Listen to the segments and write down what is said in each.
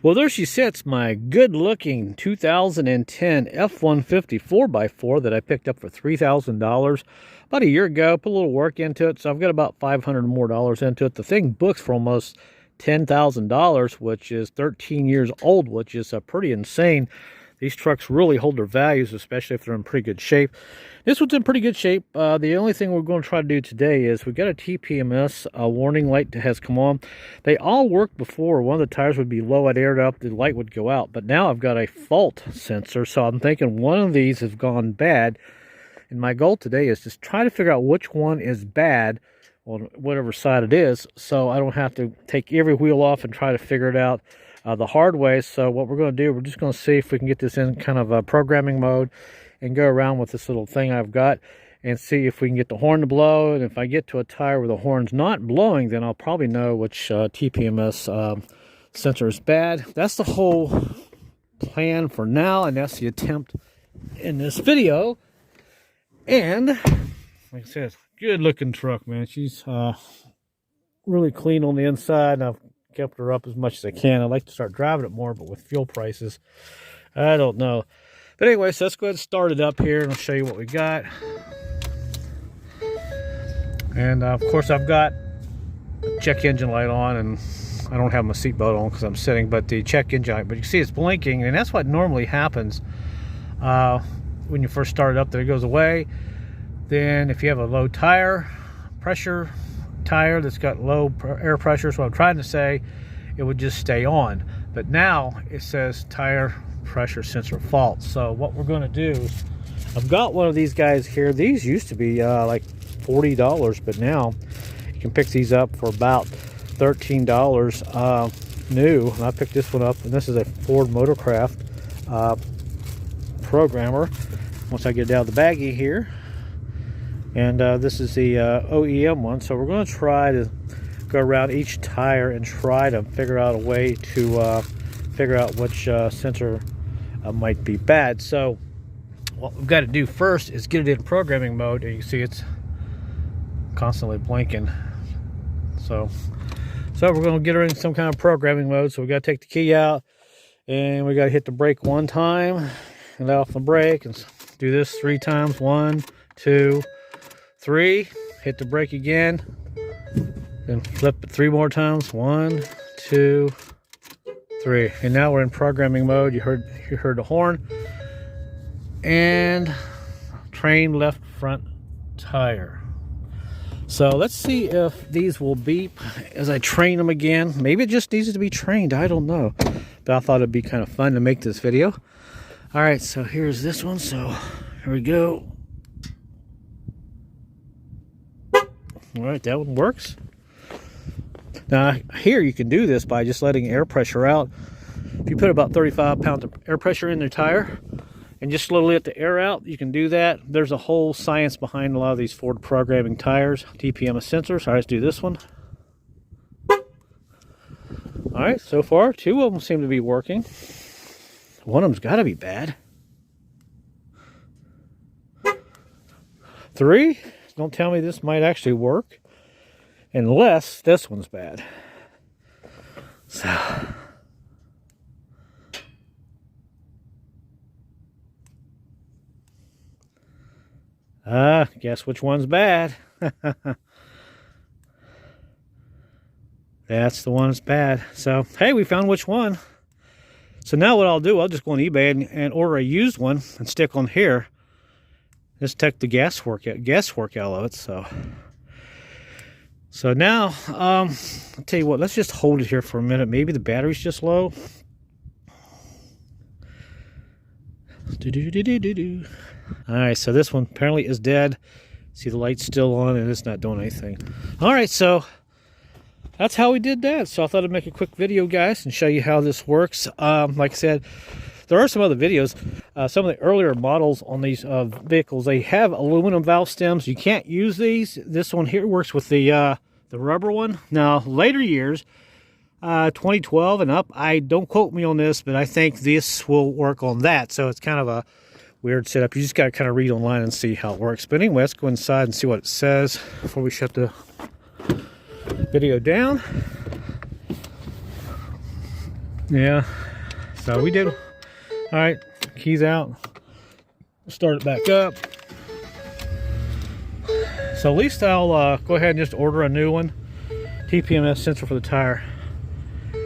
Well, there she sits, my good-looking 2010 F-150 4x4 that I picked up for $3,000 about a year ago. Put a little work into it, so I've got about $500 more into it. The thing books for almost $10,000, which is 13 years old, which is pretty insane. These trucks really hold their values, especially if they're in pretty good shape. This one's in pretty good shape. The only thing we're going to try to do today is we got a TPMS warning light that has come on. They all worked before. One of the tires would be low, I'd air it up, the light would go out. But now I've got a fault sensor, so I'm thinking one of these has gone bad. And my goal today is just try to figure out which one is bad on whatever side it is, so I don't have to take every wheel off and try to figure it out the hard way. So what we're going to do, we're just going to see if we can get this in kind of a programming mode and go around with this little thing I've got and see if we can get the horn to blow. And if I get to a tire where the horn's not blowing, then I'll probably know which TPMS sensor is bad. That's the whole plan for now, and that's the attempt in this video. And like I said, good looking truck, man. She's really clean on the inside, and I've kept her up as much as I can. I'd like to start driving it more, but with fuel prices, I don't know. But anyway, so let's go ahead and start it up here, and I'll show you what we got. And of course, I've got the check engine light on, and I don't have my seatbelt on because I'm sitting, but the check engine light, but you can see it's blinking, and that's what normally happens when you first start it up. There, it goes away. Then if you have a low tire pressure tire that's got low air pressure, so what I'm trying to say, it would just stay on. But now it says tire pressure sensor fault. So what we're going to do is, I've got one of these guys here. These used to be like $40, but now you can pick these up for about $13 new. And I picked this one up, and this is a Ford Motorcraft programmer. Once I get it out of the baggie here. And this is the OEM one, so we're going to try to go around each tire and try to figure out a way to figure out which sensor might be bad. So what we've got to do first is get it in programming mode, and you see it's constantly blinking. So we're going to get her in some kind of programming mode. So we got to take the key out, and we got to hit the brake one time and let off the brake, and do this 3 times. 1, 2, 3. Hit the brake again, then flip it 3 more times. 1, 2, 3. And now we're in programming mode. You heard the horn. And train left front tire. So let's see if these will beep as I train them again. Maybe it just needs to be trained, I don't know. But I thought it'd be kind of fun to make this video. Alright, so here's this one. So here we go. Alright, that one works. Now here you can do this by just letting air pressure out. If you put about 35 pounds of air pressure in the tire and just slowly let the air out, you can do that. There's a whole science behind a lot of these Ford programming tires, TPMS sensors. Alright, let's do this one. Alright, so far 2 of them seem to be working. One of them's got to be bad. 3. Don't tell me this might actually work unless this one's bad. So guess which one's bad. That's the one that's bad. So hey, we found which one. So now what I'll do, I'll just go on eBay and order a used one and stick on here. Just take the guesswork out of it. So now, I'll tell you what, let's just hold it here for a minute. Maybe the battery's just low. Alright, so this one apparently is dead. See, the light's still on and it's not doing anything. Alright, so that's how we did that. So I thought I'd make a quick video, guys, and show you how this works. Like I said, there are some other videos. Some of the earlier models on these vehicles, they have aluminum valve stems. You can't use these. This one here works with the rubber one. Now, later years, 2012 and up, don't quote me on this, but I think this will work on that. So it's kind of a weird setup. You just got to kind of read online and see how it works. But anyway, let's go inside and see what it says before we shut the video down. Yeah, so we did. All right, keys out. Start it back up. So at least I'll go ahead and just order a new one. TPMS sensor for the tire.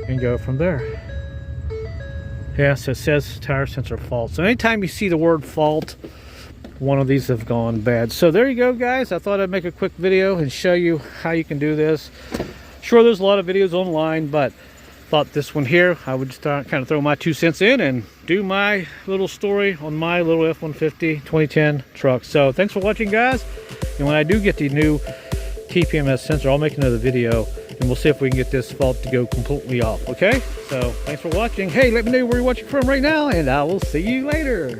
And go from there. Yeah, so it says tire sensor fault. So anytime you see the word fault, one of these have gone bad. So there you go, guys. I thought I'd make a quick video and show you how you can do this. Sure, there's a lot of videos online, but thought this one here, I would just kind of throw my 2 cents in and do my little story on my little F-150 2010 truck. So thanks for watching, guys. And when I do get the new TPMS sensor, I'll make another video and we'll see if we can get this fault to go completely off. Okay, so thanks for watching. Hey, let me know where you're watching from right now, and I will see you later.